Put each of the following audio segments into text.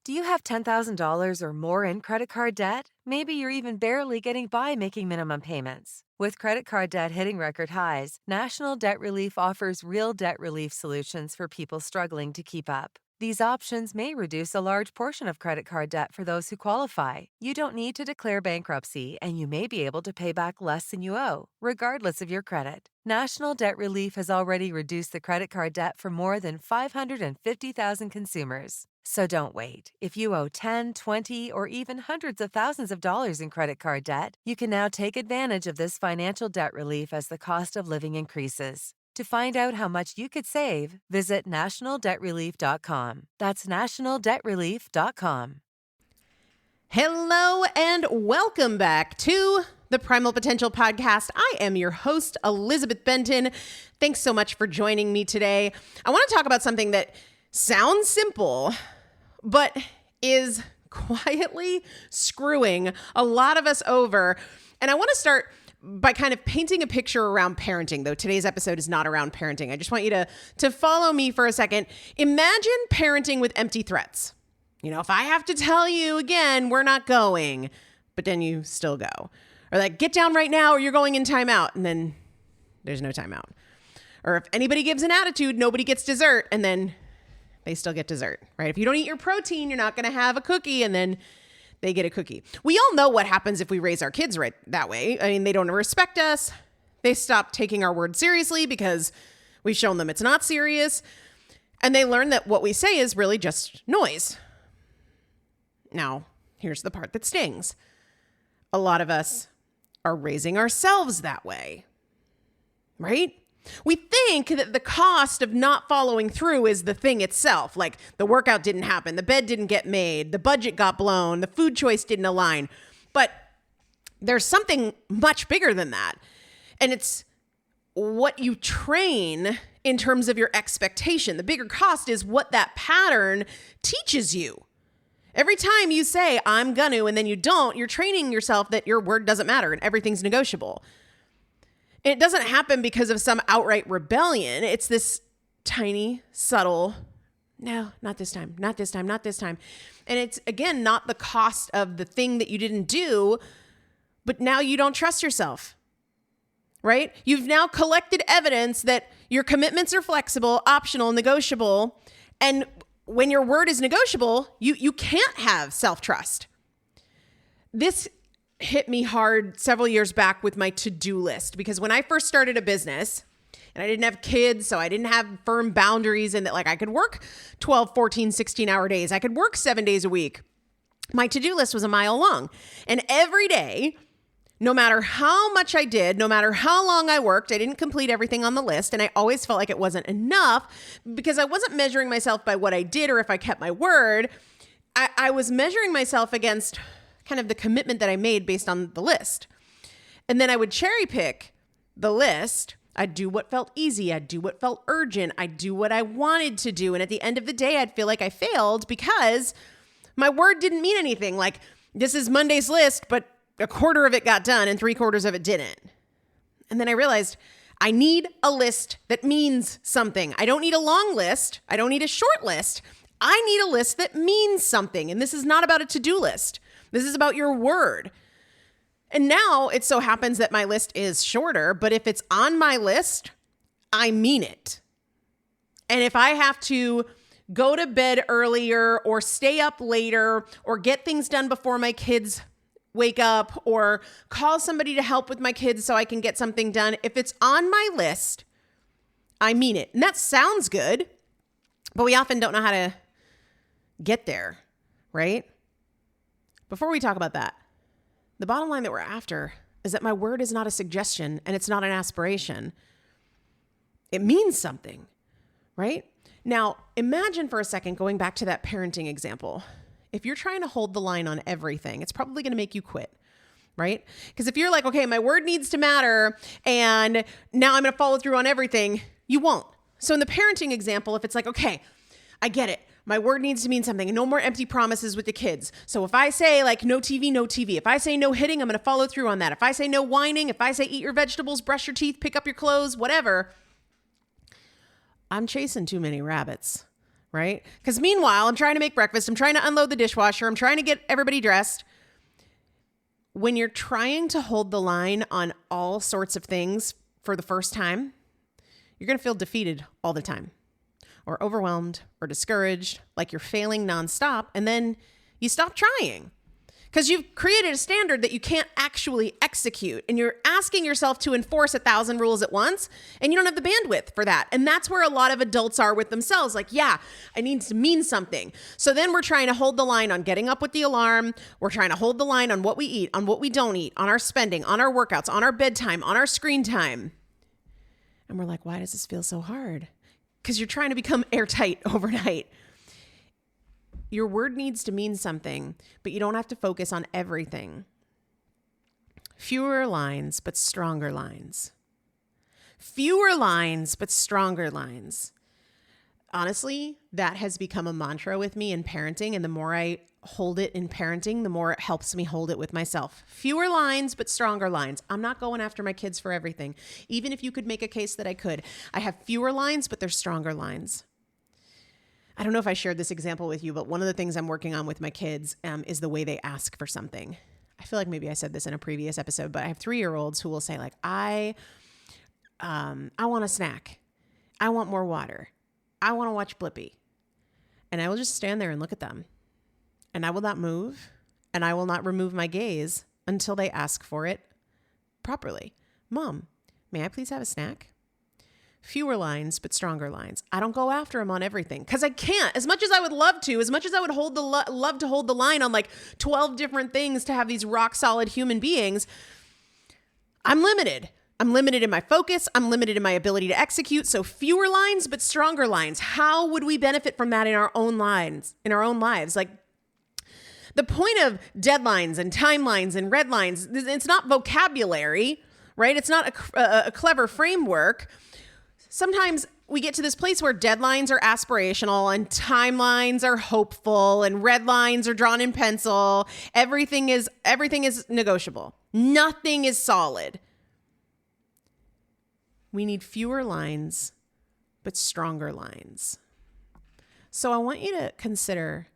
Do you have $10,000 or more in credit card debt? Maybe you're even barely getting by making minimum payments. With credit card debt hitting record highs, National Debt Relief offers real debt relief solutions for people struggling to keep up. These options may reduce a large portion of credit card debt for those who qualify. You don't need to declare bankruptcy, and you may be able to pay back less than you owe, regardless of your credit. National Debt Relief has already reduced the credit card debt for more than 550,000 consumers. So don't wait. If you owe 10, 20, or even hundreds of thousands of dollars in credit card debt, you can now take advantage of this financial debt relief as the cost of living increases. To find out how much you could save, visit nationaldebtrelief.com. That's nationaldebtrelief.com. Hello and welcome back to the Primal Potential Podcast. I am your host, Elizabeth Benton. Thanks so much for joining me today. I want to talk about something that sounds simple, but is quietly screwing a lot of us over. And I want to start by kind of painting a picture around parenting, though today's episode is not around parenting. I just want you to follow me for a second. Imagine parenting with empty threats. You know, if I have to tell you again, we're not going, but then you still go. Or like, get down right now or you're going in timeout, and then there's no timeout. Or if anybody gives an attitude, nobody gets dessert, and then they still get dessert, right? If you don't eat your protein, you're not going to have a cookie, and then they get a cookie. We all know what happens if we raise our kids right that way. I mean, they don't respect us. They stop taking our word seriously because we've shown them it's not serious. And they learn that what we say is really just noise. Now, here's the part that stings. A lot of us are raising ourselves that way, right? We think that the cost of not following through is the thing itself. Like the workout didn't happen, the bed didn't get made, the budget got blown, the food choice didn't align. But there's something much bigger than that. And it's what you train in terms of your expectation. The bigger cost is what that pattern teaches you. Every time you say, I'm gonna, and then you don't, you're training yourself that your word doesn't matter and everything's negotiable. It doesn't happen because of some outright rebellion. It's this tiny, subtle, no, not this time, not this time, not this time. And it's, again, not the cost of the thing that you didn't do, but now you don't trust yourself, right? You've now collected evidence that your commitments are flexible, optional, negotiable. And when your word is negotiable, you can't have self-trust. This hit me hard several years back with my to-do list, because when I first started a business and I didn't have kids, so I didn't have firm boundaries and that like I could work 12, 14, 16-hour days. I could work 7 days a week. My to-do list was a mile long. And every day, no matter how much I did, no matter how long I worked, I didn't complete everything on the list. And I always felt like it wasn't enough because I wasn't measuring myself by what I did or if I kept my word. I was measuring myself against kind of the commitment that I made based on the list. And then I would cherry pick the list. I'd do what felt easy. I'd do what felt urgent. I'd do what I wanted to do. And at the end of the day, I'd feel like I failed because my word didn't mean anything. Like, this is Monday's list, but a quarter of it got done and 3/4 of it didn't. And then I realized I need a list that means something. I don't need a long list. I don't need a short list. I need a list that means something. And this is not about a to-do list. This is about your word. And now it so happens that my list is shorter, but if it's on my list, I mean it. And if I have to go to bed earlier or stay up later or get things done before my kids wake up or call somebody to help with my kids so I can get something done, if it's on my list, I mean it. And that sounds good, but we often don't know how to get there, right? Before we talk about that, the bottom line that we're after is that my word is not a suggestion and it's not an aspiration. It means something, right? Now, imagine for a second going back to that parenting example. If you're trying to hold the line on everything, it's probably going to make you quit, right? Because if you're like, okay, my word needs to matter and now I'm going to follow through on everything, you won't. So in the parenting example, if it's like, okay, I get it. My word needs to mean something and no more empty promises with the kids. So if I say like no TV, no TV. If I say no hitting, I'm going to follow through on that. If I say no whining, if I say eat your vegetables, brush your teeth, pick up your clothes, whatever, I'm chasing too many rabbits, right? Because meanwhile, I'm trying to make breakfast. I'm trying to unload the dishwasher. I'm trying to get everybody dressed. When you're trying to hold the line on all sorts of things for the first time, you're going to feel defeated all the time, or overwhelmed, or discouraged, like you're failing nonstop, and then you stop trying because you've created a standard that you can't actually execute, and you're asking yourself to enforce 1,000 rules at once, and you don't have the bandwidth for that. And that's where a lot of adults are with themselves. Like, yeah, I need to mean something. So then we're trying to hold the line on getting up with the alarm. We're trying to hold the line on what we eat, on what we don't eat, on our spending, on our workouts, on our bedtime, on our screen time. And we're like, why does this feel so hard? Because you're trying to become airtight overnight. Your word needs to mean something, but you don't have to focus on everything. Fewer lines, but stronger lines. Fewer lines, but stronger lines. Honestly, that has become a mantra with me in parenting, and the more I hold it in parenting, the more it helps me hold it with myself. Fewer lines, but stronger lines. I'm not going after my kids for everything. Even if you could make a case that I could. I have fewer lines, but they're stronger lines. I don't know if I shared this example with you, but one of the things I'm working on with my kids is the way they ask for something. I feel like maybe I said this in a previous episode, but I have 3-year-olds who will say like, I want a snack. I want more water. I want to watch Blippi. And I will just stand there and look at them. And I will not move, and I will not remove my gaze until they ask for it properly. Mom, may I please have a snack? Fewer lines, but stronger lines. I don't go after them on everything because I can't. As much as I would love to, as much as I would love to hold the line on like 12 different things to have these rock solid human beings, I'm limited. I'm limited in my focus. I'm limited in my ability to execute. So fewer lines, but stronger lines. How would we benefit from that in our own lives? Like, the point of deadlines and timelines and red lines, it's not vocabulary, right? It's not a clever framework. Sometimes we get to this place where deadlines are aspirational and timelines are hopeful and red lines are drawn in pencil. Everything is negotiable. Nothing is solid. We need fewer lines, but stronger lines. So I want you to consider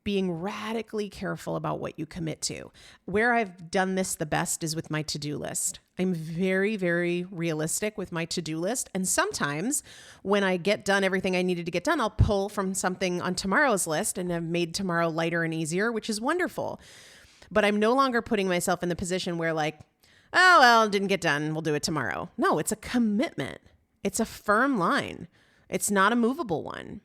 being radically careful about what you commit to. Where I've done this the best is with my to-do list. I'm very, very realistic with my to-do list. And sometimes when I get done everything I needed to get done, I'll pull from something on tomorrow's list and have made tomorrow lighter and easier, which is wonderful. But I'm no longer putting myself in the position where like, oh, well, didn't get done. We'll do it tomorrow. No, it's a commitment. It's a firm line. It's not a movable one.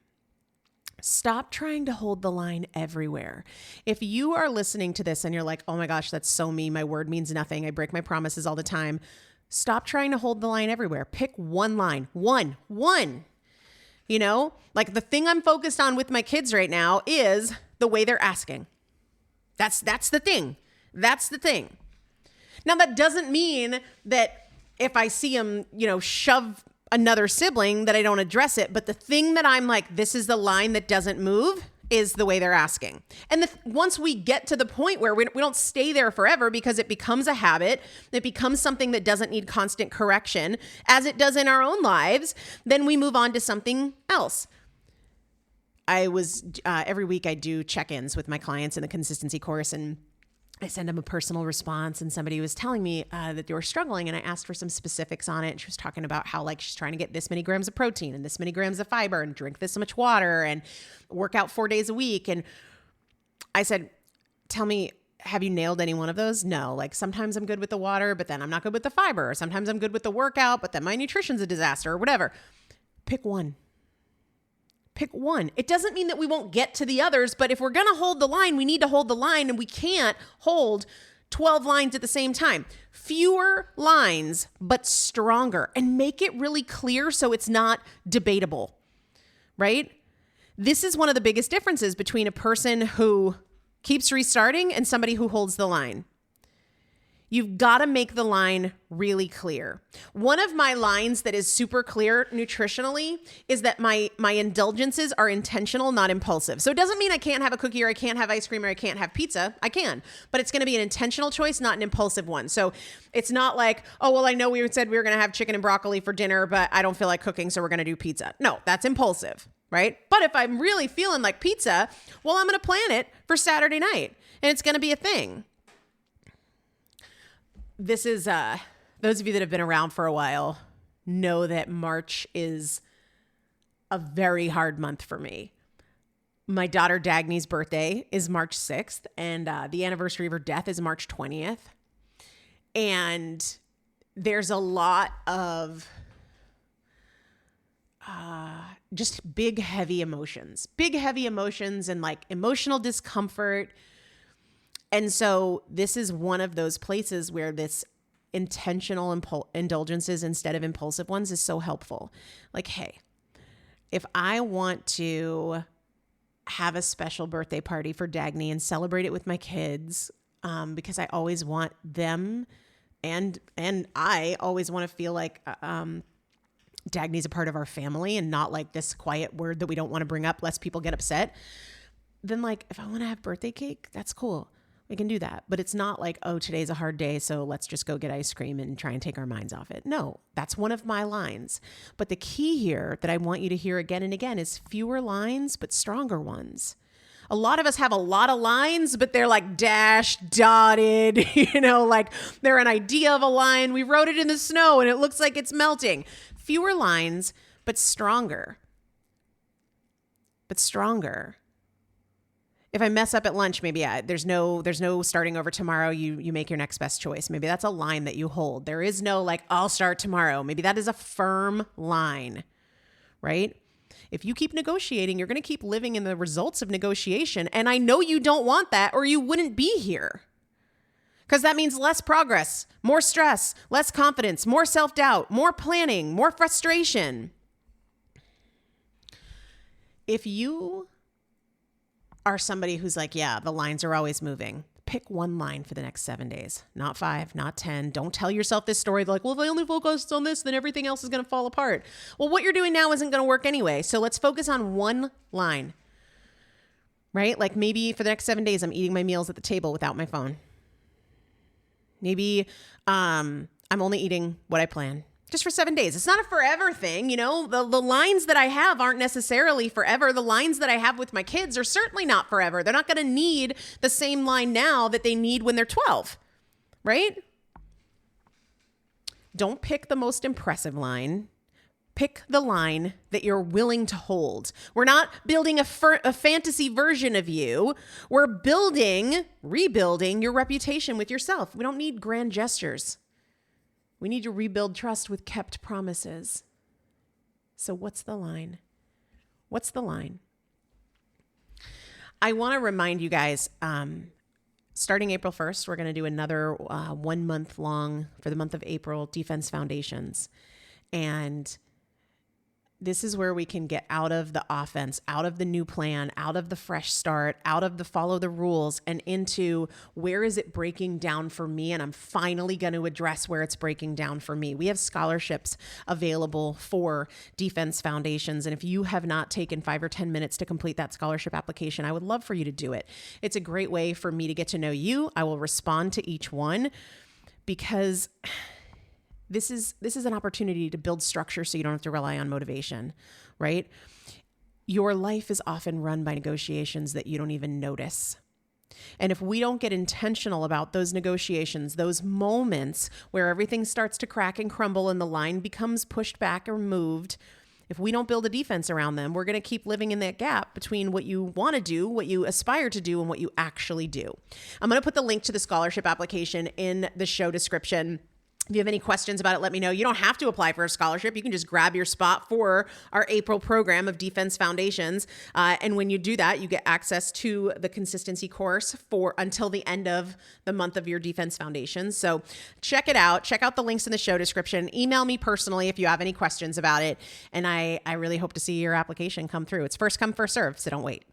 Stop trying to hold the line everywhere. If you are listening to this and you're like, oh my gosh, that's so me. My word means nothing. I break my promises all the time. Stop trying to hold the line everywhere. Pick one line. One. You know, like the thing I'm focused on with my kids right now is the way they're asking. That's the thing. That's the thing. Now, that doesn't mean that if I see them, shove another sibling that I don't address it. But the thing that I'm like, this is the line that doesn't move is the way they're asking. And once we get to the point where we don't stay there forever because it becomes a habit, it becomes something that doesn't need constant correction as it does in our own lives, then we move on to something else. Every week I do check-ins with my clients in the consistency course, and I send them a personal response, and somebody was telling me that they were struggling, and I asked for some specifics on it. And she was talking about how like she's trying to get this many grams of protein and this many grams of fiber and drink this much water and work out 4 days a week. And I said, tell me, have you nailed any one of those? No. Like sometimes I'm good with the water, but then I'm not good with the fiber. Or sometimes I'm good with the workout, but then my nutrition's a disaster or whatever. Pick one. Pick one. It doesn't mean that we won't get to the others, but if we're going to hold the line, we need to hold the line, and we can't hold 12 lines at the same time. Fewer lines, but stronger, and make it really clear so it's not debatable, right? This is one of the biggest differences between a person who keeps restarting and somebody who holds the line. You've got to make the line really clear. One of my lines that is super clear nutritionally is that my indulgences are intentional, not impulsive. So it doesn't mean I can't have a cookie or I can't have ice cream or I can't have pizza. I can, but it's going to be an intentional choice, not an impulsive one. So it's not like, oh, well, I know we said we were going to have chicken and broccoli for dinner, but I don't feel like cooking, so we're going to do pizza. No, that's impulsive. right? But if I'm really feeling like pizza, well, I'm going to plan it for Saturday night and it's going to be a thing. This is, those of you that have been around for a while know that March is a very hard month for me. My daughter Dagny's birthday is March 6th, and the anniversary of her death is March 20th. And there's a lot of just big, heavy emotions and like emotional discomfort. And so this is one of those places where this intentional indulgences instead of impulsive ones is so helpful. Like, hey, if I want to have a special birthday party for Dagny and celebrate it with my kids, because I always want them and I always want to feel like Dagny's a part of our family and not like this quiet word that we don't want to bring up lest people get upset, then like if I want to have birthday cake, that's cool. We can do that. But it's not like, oh, today's a hard day, so let's just go get ice cream and try and take our minds off it. No, that's one of my lines. But the key here that I want you to hear again and again is fewer lines, but stronger ones. A lot of us have a lot of lines, but they're like dashed, dotted, like they're an idea of a line. We wrote it in the snow and it looks like it's melting. Fewer lines, but stronger. If I mess up at lunch, maybe there's no starting over tomorrow. You make your next best choice. Maybe that's a line that you hold. There is no like, I'll start tomorrow. Maybe that is a firm line, right? If you keep negotiating, you're going to keep living in the results of negotiation. And I know you don't want that or you wouldn't be here. Because that means less progress, more stress, less confidence, more self-doubt, more planning, more frustration. If you are somebody who's like, yeah, the lines are always moving, pick one line for the next 7 days, not 5, not 10. Don't tell yourself this story like, well, if I only focused on this, then everything else is going to fall apart. Well, what you're doing now isn't going to work anyway. So let's focus on one line, right? Like maybe for the next 7 days, I'm eating my meals at the table without my phone. Maybe I'm only eating what I plan. Just for 7 days. It's not a forever thing. The lines that I have aren't necessarily forever. The lines that I have with my kids are certainly not forever. They're not going to need the same line now that they need when they're 12, right? Don't pick the most impressive line. Pick the line that you're willing to hold. We're not building a fantasy version of you. We're rebuilding your reputation with yourself. We don't need grand gestures. We need to rebuild trust with kept promises. So what's the line? I want to remind you guys, starting April 1st, we're going to do another 1 month long for the month of April, Defense Foundations. And this is where we can get out of the offense, out of the new plan, out of the fresh start, out of the follow the rules, and into where is it breaking down for me? And I'm finally going to address where it's breaking down for me. We have scholarships available for Defense Foundations. And if you have not taken 5 or 10 minutes to complete that scholarship application, I would love for you to do it. It's a great way for me to get to know you. I will respond to each one because this is an opportunity to build structure so you don't have to rely on motivation, right? Your life is often run by negotiations that you don't even notice. And if we don't get intentional about those negotiations, those moments where everything starts to crack and crumble and the line becomes pushed back or moved, if we don't build a defense around them, we're going to keep living in that gap between what you want to do, what you aspire to do, and what you actually do. I'm going to put the link to the scholarship application in the show description. If you have any questions about it, let me know. You don't have to apply for a scholarship. You can just grab your spot for our April program of Defense Foundations. And when you do that, you get access to the consistency course for until the end of the month of your Defense Foundations. So check it out. Check out the links in the show description. Email me personally if you have any questions about it. And I really hope to see your application come through. It's first come, first serve, so don't wait.